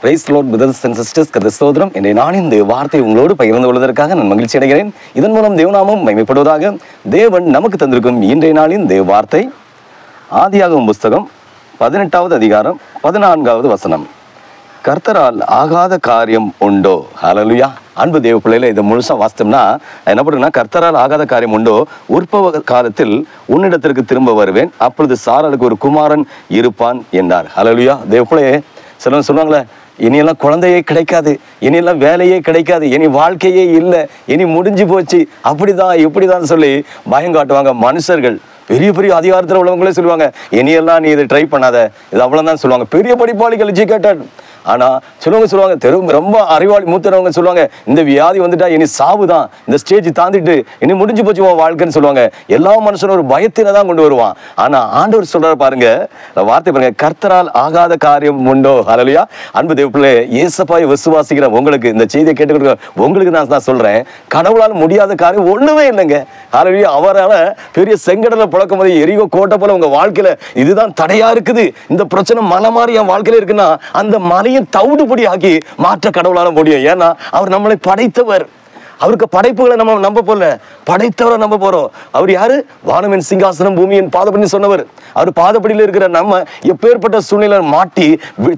Praise the Lord brothers and sisters. கர்த்தர் ஸ்தோத்திரம். இன்றைய நாளின் இந்த வார்த்தை உங்களோடு பகிர்ந்து கொள்வதற்காக நான் மகிழ்ச்சி அடைகிறேன். இதன் மூலம் தேவநாமம் மகிமைப்படுவதாக. தேவன் நமக்கு தந்திருக்கும் இன்றைய நாளின் தேவ வார்த்தை ஆதியாகமம் புஸ்தகம் 18வது அதிகாரம் 14வது வசனம். கர்த்தரால் ஆகாத காரியம் உண்டோ? ஹல்லேலூயா. அன்பு தேவ பிள்ளைகளை இதை முழுசா வாசித்தோம்னா என்ன பண்ணுறேன்னா, கர்த்தரால் ஆகாத காரியம் உண்டோ, உற்பவ காலத்தில் உன்னிடத்திற்கு திரும்ப வருவேன், அப்பொழுது சாராளுக்கு ஒரு குமாரன் இருப்பான் என்றார். ஹல்லேலூயா. தேவ பிள்ளையே, சிலர் சொல்லுவாங்களே, இனியெல்லாம் குழந்தையே கிடைக்காது, இனியெல்லாம் வேலையே கிடைக்காது, இனி வாழ்க்கையே இல்லை, இனி முடிஞ்சு போச்சு, அப்படிதான் இப்படிதான் சொல்லி பயம் காட்டுவாங்க மனுஷர்கள். பெரிய பெரிய அதிகாரத்தில் உள்ளவங்களே சொல்லுவாங்க, இனியெல்லாம் நீ இதை ட்ரை பண்ணாத, இது அவ்வளோதான் சொல்லுவாங்க. பெரிய படிப்பாளிகள் எஜுகேட்டட். ஆனால் சிலவங்க சொல்லுவாங்க, ரொம்ப அறிவாளி மூத்தவங்க சொல்லுவாங்க, இந்த வியாதி வந்துட்டா இனி சாவு தான், இந்த ஸ்டேஜ் தாண்டிட்டு இனி முடிஞ்சு போச்சு வாழ்க்கைன்னு சொல்லுவாங்க. எல்லா மனுஷனும் ஒரு பயத்தினை தான் கொண்டு வருவான். ஆனால் ஆண்டவர் சொல்றாரு பாருங்க, வார்த்தை பாருங்க, கர்த்தரால் ஆகாத காரியம் உண்டோ? ஹல்லேலூயா. அன்பு தேவ பிள்ளை, இயேசுவை விசுவாசிக்கிற உங்களுக்கு, இந்த செய்தியை கேட்டுக்கிற உங்களுக்கு நான் சொல்றேன், கடவுளால் முடியாத காரியம் ஒண்ணுமே இல்லைங்க. ஹல்லேலூயா. அவரால் பெரிய செங்கடலை புழக்கும் போது எரிகோ கோட்டை போல உங்க வாழ்க்கையில இதுதான் தடையா இருக்குது, இந்த பிரச்சனை மலை மாதிரி என் வாழ்க்கையில இருக்குன்னா அந்த மலையை தவிடுபடி ஆக்கி மாற்ற கடவுளால முடியும். ஏன்னா அவர் நம்மளை படைத்தவர். அவருக்கு படைப்புகளை நம்ம நம்ப போல, படைத்தவரை நம்ப போறோம். அவர் யாரு? வானமின் சிங்காசனம் பூமியின் பாதப்படி சொன்னவர். அவர் பாதப்படியில் இருக்கிற நம்ம எப்பேற்பட்ட சூழ்நிலை மாட்டி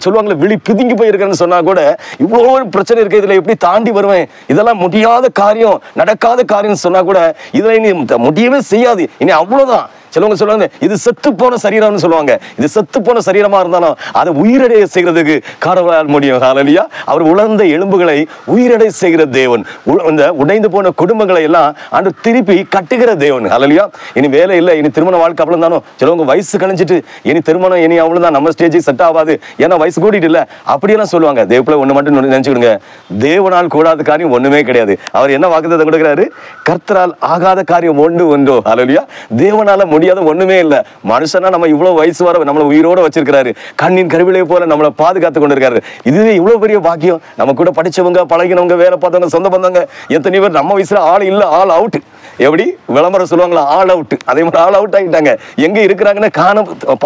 சொல்லுவாங்களே, விழி பிதுங்கி போயிருக்கேன்னு சொன்னா கூட, இவ்வளோ பிரச்சனை இருக்கு, இதுல எப்படி தாண்டி வருவேன், இதெல்லாம் முடியாத காரியம், நடக்காத காரியம் சொன்னா கூட இதுல இனி முடியவே செய்யாது, இனி அவ்வளவுதான். சிலவங்க சொல்லுவாங்க, இது செத்து போன சரீரம்னு சொல்லுவாங்க. இது செத்து போன சரீரமா இருந்தாலும் அதை உயிரடைய செய்யறதுக்கு கடவுளால் முடியும். ஹல்லேலூயா. அவர் உலர்ந்த எலும்புகளை உயிரடை செய்கிற தேவன். இந்த உடைந்து போன குடும்பங்களை எல்லாம் ஆண்டு திருப்பி கட்டுகிற தேவன். ஹல்லேலூயா. இனி வேலை இல்லை, இனி திருமண வாழ்க்கை அவ்வளவு தானோ, சிலவங்க வயசு கழிஞ்சிட்டு இனி திருமணம் இனி அவ்வளவுதான், நம்ம ஸ்டேஜுக்கு செட் ஆகாது, ஏன்னா வயசு கூட்டிட்டு இல்லை, அப்படியெல்லாம் சொல்லுவாங்க. தேவப்பிள்ளை ஒண்ணு மட்டும் நினைச்சுக்கிடுங்க, தேவனால் கூடாத காரியம் ஒண்ணுமே கிடையாது. அவர் என்ன வாக்குத்தத்தம் கொடுக்கிறாரு? கர்த்தரால் ஆகாத காரியம் ஒன்றோ. ஹல்லேலூயா. தேவனால முடியாத ஒண்ணுமே இல்ல. மனுஷனா நம்ம இவ்வளவு வயசு வர நம்மளை உயிரோட வச்சிருக்கிறாரு, கண்ணின் கருவிலை போல நம்மளை பாதுகாத்து கொண்டிருக்காரு. இதுவே இவ்வளவு பெரிய பாக்கியம். நம்ம கூட படிச்சவங்க, பழகினவங்க, வேலை பார்த்தவங்க, சொந்த பந்தவங்க எத்தனை பேர் நம்ம வயசுல ஆள் இல்ல, ஆள் அவுட். எப்படி விளம்பரம் சொல்லுவாங்களா, ஆல் அவுட், அதே மாதிரி ஆல் அவுட் ஆகிட்டாங்க. எங்க இருக்கிறாங்கன்னு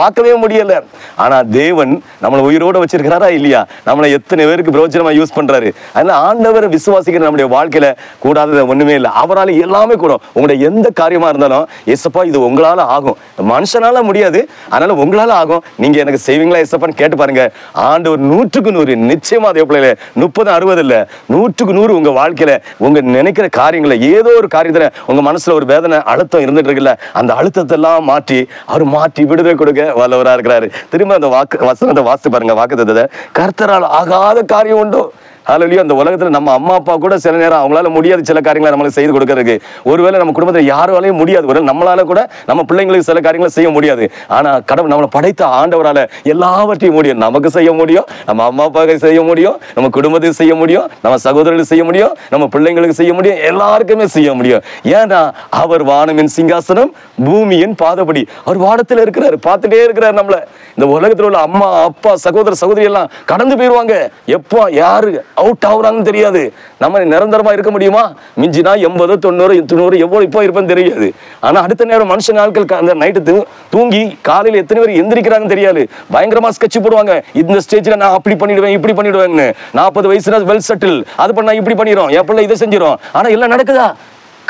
பார்க்கவே முடியல. ஆனா தேவன் நம்மளை உயிரோட வச்சிருக்கிறாரா இல்லையா? நம்மளை எத்தனை பேருக்கு பிரயோஜனமா யூஸ் பண்றாரு. அதனால ஆண்டவரை விசுவாசிக்கிற நம்முடைய வாழ்க்கையில கூடாதது ஒண்ணுமே இல்லை. அவரால் எல்லாமே கூடும். உங்களுடைய எந்த காரியமா இருந்தாலும், ஏசப்பா இது உங்களால ஆகும், மனுஷனால முடியாது, அதனால உங்களால ஆகும், நீங்க எனக்கு செய்வீங்களா ஏசப்பான்னு கேட்டு பாருங்க. ஆண்டவர் 100க்கு 100 நிச்சயமா அதே பிள்ளைல 30 60 இல்ல, 100க்கு 100 உங்க வாழ்க்கையில உங்க நினைக்கிற காரியங்களை, ஏதோ ஒரு காரியத்துல உங்க மனசுல ஒரு வேதனை அழுத்தம் இருந்துட்டு இருக்குல்ல, அந்த அழுத்தத்தை எல்லாம் மாற்றி விடுதலை கொடுக்க வல்லவரா இருக்கிறாரு. திரும்ப அந்த வசனத்தை வாசித்து பாருங்க. வாக்குத்தத்தத்தை, கர்த்தரால் ஆகாத காரியம் உண்டோ? ஹல்லேலூயா. அந்த உலகத்துல நம்ம அம்மா அப்பா கூட சில நேரம் அவங்களால முடியாது சில காரியங்களை நம்மளுக்கு செய்து கொடுக்கறதுக்கு. ஒருவேளை நம்ம குடும்பத்தில் யாராலையும் முடியாது, ஒரு நம்மளால கூட நம்ம பிள்ளைங்களுக்கு சில காரியங்களை செய்ய முடியாது. ஆனா கடவுள் நம்மளை படைத்த ஆண்டவரால எல்லாவற்றையும் முடியும். நமக்கு செய்ய முடியும், நம்ம அம்மா அப்பாவுக்கு செய்ய முடியும், நம்ம குடும்பத்துக்கு செய்ய முடியும், நம்ம சகோதரர்களுக்கு செய்ய முடியும், நம்ம பிள்ளைங்களுக்கு செய்ய முடியும், எல்லாருக்குமே செய்ய முடியும். ஏன்னா அவர் வானமின் சிங்காசனம் பூமியின் பாதப்படி. அவர் வானத்தில் இருக்கிறார், பார்த்துட்டே இருக்கிறார் நம்மள. இந்த உலகத்தில் உள்ள அம்மா அப்பா சகோதர சகோதரி எல்லாம் கடந்து போயிருவாங்க. எப்போ யாரு அவுட் ஆகுறாங்கன்னு தெரியாது. நம்ம நிரந்தரமா இருக்க முடியுமா? மிஞ்சினா 80 90 90 எவ்வளவு இப்போ இருப்பேன்னு தெரியாது. ஆனா அடுத்த நேரம் மனுஷன் நாட்கள் அந்த நைட்டு தூங்கி காலையில் எத்தனை பேர் எந்திரிக்கிறாங்கன்னு தெரியாது. பயங்கரமா ஸ்கெட்ச் போடுவாங்க, இந்த ஸ்டேஜ்ல நான் அப்படி பண்ணிடுவேன் இப்படி பண்ணிடுவேன்னு. 40 வயசுல வெல் செட்டில், அது பண்ணா இப்படி பண்ணிடும், என் பிள்ளை இதை செஞ்சிடும். ஆனா எல்லாம் நடக்குதா?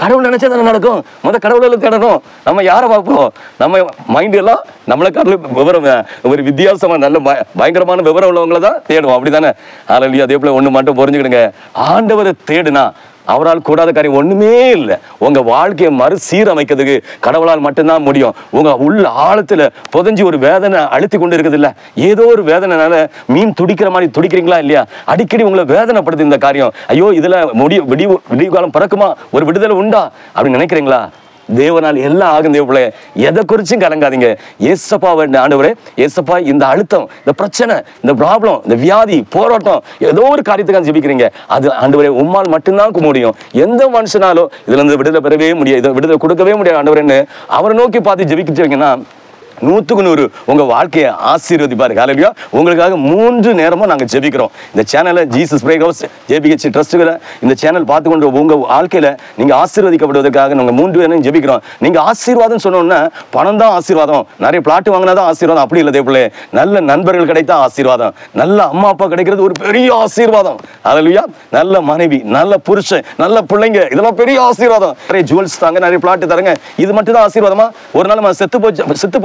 கடவுள் நினைச்சா தானே நடக்கும். கடவுளை தேடணும். நம்ம யாரை பார்ப்போம்? நம்ம மைண்ட் எல்லாம் நம்மளை கடவுள் விவரம், ஒரு வித்தியாசமா நல்ல பயங்கரமான விவரம் உள்ளவங்களை தான் தேடுவோம். அப்படிதானே? ஹல்லேலூயா. அதே போல ஒண்ணு மட்டும் புரிஞ்சுக்கிடுங்க, ஆண்டவரை தேடுனா அவரால் கூடாத காரியம் ஒண்ணுமே இல்லை. உங்க வாழ்க்கையை மறுசீரமைக்கிறதுக்கு கடவுளால் மட்டும்தான் முடியும். உங்க உள்ள ஆழத்துல புதஞ்சி ஒரு வேதனை அழுத்தி கொண்டு இருக்குது இல்ல, ஏதோ ஒரு வேதனைனால மீன் துடிக்கிற மாதிரி துடிக்கிறீங்களா இல்லையா? அடிக்கடி உங்களை வேதனைப்படுது இந்த காரியம். ஐயோ இதுல விடிவு காலம் பிறக்குமா, ஒரு விடுதலை உண்டா அப்படின்னு நினைக்கிறீங்களா? தேவனால் எல்லாம் ஆகும். தேவப்பிள்ளை, எதை குறிச்சும் கலங்காதீங்க. ஏசப்பா ஆண்டவரே, ஏசப்பா இந்த அழுத்தம், இந்த பிரச்சனை, இந்த ப்ராப்ளம், இந்த வியாதி, போராட்டம், ஏதோ ஒரு காரியத்துக்காக ஜெபிக்கிறீங்க, அது ஆண்டவரே உம்மால் மட்டும்தான் முடியும். எந்த மனுஷனாலும் இதுல இருந்து விடுதலை பெறவே முடியாது, விடுதலை கொடுக்கவே முடியாது ஆண்டவரேன்னு அவரை நோக்கி பார்த்து ஜெபிக்கிறீங்கன்னா 100க்கு 100 உங்க வாழ்க்கையை ஆசீர்வதிப்பாரு. ஹல்லேலூயா. உங்களுக்காக 3 நேரமும் நாங்க ஜெபிக்கிறோம். இந்த சேனலை ஜீசஸ் பிரேக் ஹவுஸ் JBH ட்ரஸ்ட்டுகளை இந்த சேனல் பார்த்து கொண்டு உங்க வாழ்க்கையில நீங்க ஆசீர்வதிக்கப்படுவதற்காக நாங்க 3 நேரம் ஜெபிக்கிறோம். நீங்க ஆசீர்வாதம் சொன்னோம்னா பணம் தான் ஆசீர்வாதம், நிறைய பிளாட் வாங்கினாதான் ஆசீர்வாதம் அப்படி இல்லை தேவர்களே. நல்ல நண்பர்கள் கிடைத்தா ஆசீர்வாதம், நல்ல அம்மா அப்பா கிடைக்கிறது ஒரு பெரிய ஆசீர்வாதம். ஹல்லேலூயா. நல்ல மனைவி, நல்ல புருஷன், நல்ல பிள்ளைங்க, இதெல்லாம் பெரிய ஆசீர்வாதம். நிறைய ஜுவல்ஸ் தாங்க, நிறைய பிளாட் தரங்க, இது மட்டும் தான் ஆசீர்வாதமா? ஒரு நாள் நம்ம செத்து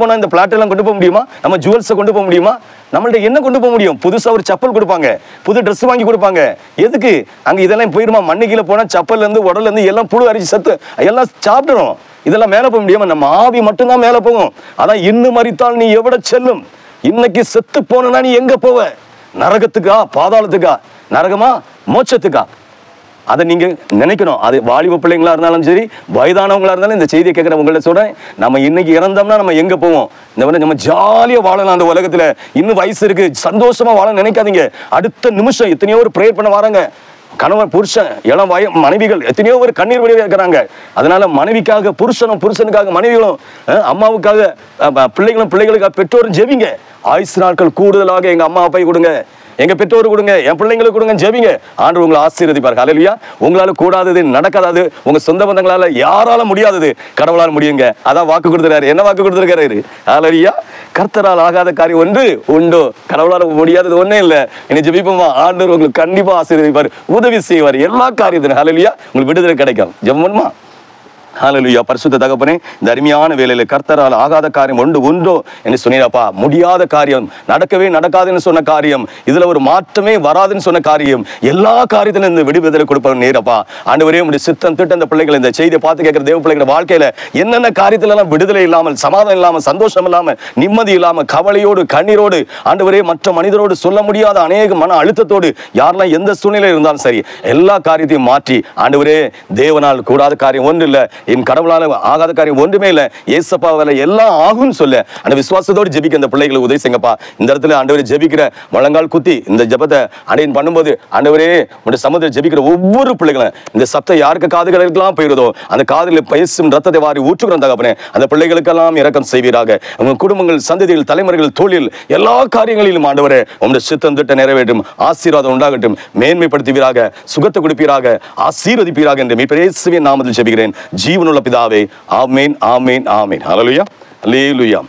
போனா இந்த பிளாட் எல்லாம் கொண்டு போக முடியுமா? நம்ம ஜுவல்ஸை கொண்டு போக முடியுமா? நம்மள்ட்ட என்ன கொண்டு போக முடியும்? புதுசா ஒரு செப்பல் கொடுப்பாங்க, புது ட்ரெஸ் வாங்கி கொடுப்பாங்க. எதுக்கு? அங்க இதெல்லாம் போயிருமா? மண்ணு கீழே போனா செப்பல்ல இருந்து உடல்ல இருந்து எல்லாம் புழு அரிச்சு சத்து எல்லாம் சாப்பிட்டுரும். இதெல்லாம் மேல போக முடியாம நம்ம ஆவி மட்டும்தான் மேல போகும். அதான் இன்னும் மரித்தால் நீ எவ்வளவு செல்லும். இன்னைக்கு செத்து போனா நீ எங்க போவ? நரகத்துக்கா, பாதாளத்துக்கா? நரகமா, மோட்சத்துக்கா? அதை நீங்க நினைக்கணும். அது வாலிப பிள்ளைங்களா இருந்தாலும் சரி, வயதானவங்களா இருந்தாலும் இந்த செய்தியை கேட்கிற உங்கள்ட்ட சொல்றேன், நம்ம இன்னைக்கு இறந்தோம்னா நம்ம எங்க போவோம்? இந்த மாதிரி நம்ம ஜாலியா வாழலாம் அந்த உலகத்துல. இன்னும் வயசு இருக்கு, சந்தோஷமா வாழ நினைக்காதீங்க. அடுத்த நிமிஷம் எத்தனையோ ஒரு ப்ரேயர் பண்ண வராங்க. கணவன், புருஷன், இளம் மனைவிகள் எத்தனையோ ஒரு கண்ணீர் வடிவா இருக்கிறாங்க. அதனால மனைவிக்காக புருஷனும், புருஷனுக்காக மனைவிகளும், அம்மாவுக்காக பிள்ளைகளுக்காக பெற்றோரும் ஜெபிங்க. ஆயுசு நாட்கள் கூடுதலாக எங்க அம்மா அப்பா கொடுங்க, எங்க பெற்றோர் கொடுங்க, என் பிள்ளைங்களுக்கு கொடுங்க, ஜெபிங்க. ஆண்டவர் உங்களை ஆசீர்வதிப்பார். ஹல்லேலூயா. உங்களால கூடாதது நடக்காதது, உங்க சொந்த பந்தங்களால யாரால முடியாதது கடவுளால் முடியுங்க. அதான் வாக்கு கொடுத்துறாரு. என்ன வாக்கு கொடுத்துருக்காரு? ஹல்லேலூயா. கர்த்தரால் ஆகாத காரியம் ஒன்று உண்டோ? கடவுளால் முடியாதது ஒன்னே இல்லை. என்ன ஜெபிப்போமா? ஆண்டவர் உங்களுக்கு கண்டிப்பா ஆசீர்வதிப்பார், உதவி செய்வார் எல்லா காரியத்திலும். ஹல்லேலூயா. உங்களுக்கு விடுதலை கிடைக்கும். ஜெபம் பண்ணுமா? ஹல்லேலூயா. பரிசுத்த தகப்பனே, இந்த அருமையான வேலையில கர்த்தரால் ஆகாத காரியம் உண்டோ என்று சொன்னீரப்பா. முடியாத காரியம், நடக்கவே நடக்காதுன்னு சொன்ன காரியம், இதுல ஒரு மாற்றமே வராதுன்னு சொன்ன காரியம், எல்லா காரியத்திலும் இந்த விடுதலை கொடுப்பவன் நீரப்பா. ஆண்டவரே, உங்களுடைய சித்தம் திட்ட அந்த பிள்ளைகள் இந்த செய்தியை பார்த்து கேட்கிற தேவ பிள்ளைகள் வாழ்க்கையில என்னென்ன காரியத்துல எல்லாம் விடுதலை இல்லாமல், சமாதானம் இல்லாமல், சந்தோஷம் இல்லாமல், நிம்மதி இல்லாமல், கவலையோடு, கண்ணீரோடு, ஆண்டவரே, மற்ற மனிதரோடு சொல்ல முடியாத அநேக மன அழுத்தத்தோடு யாரெல்லாம் எந்த சூழ்நிலையில் இருந்தாலும் சரி, எல்லா காரியத்தையும் மாற்றி, ஆண்டவரே, தேவனால் கூடாத காரியம் ஒன்று இல்லை, என் கடவுளால ஆகாத காரியம் ஒன்றுமே இல்லை, ஏசப்பாவால எல்லாம் ஆகும்னு சொல்ல அந்த விசுவாசத்தோடு ஜெபிக்க அந்த பிள்ளைகளை உதவி செய்யுங்கப்பா. இந்த இடத்துல ஆண்டவரே ஜெபிக்கிற முழங்கால் குத்தி இந்த ஜெபத்தை அடையன் பண்ணும்போது, ஆண்டவரே, உங்களுடைய சமுதிரம் ஜெபிக்கிற ஒவ்வொரு பிள்ளைகளும் இந்த சத்தம் யாருக்கு காதுகளுக்கெல்லாம் போயிருதோ அந்த காதுகளில் பேசும் ரத்தத்தை வாரி ஊற்றுகிறோம் தகப்பனே. அந்த பிள்ளைகளுக்கெல்லாம் இரக்கம் செய்வீராக. உங்கள் குடும்பங்கள், சந்ததிகள், தலைமுறைகள், தொழில், எல்லா காரியங்களிலும் ஆண்டவரே உங்களுடைய சித்தம் திட்ட நிறைவேற்றும், ஆசீர்வாதம் உண்டாகட்டும், மேன்மைப்படுத்துவீராக, சுகத்தை கொடுப்பீராக, ஆசீர்வதிப்பீராக என்று மீட்பர் இயேசுவின் நாமத்தில் ஜெபிக்கிறேன் ஜீவனுள்ள பிதாவே. ஆமென், ஆமென், ஆமென். ஹல்லேலூயா, ஹல்லேலூயா.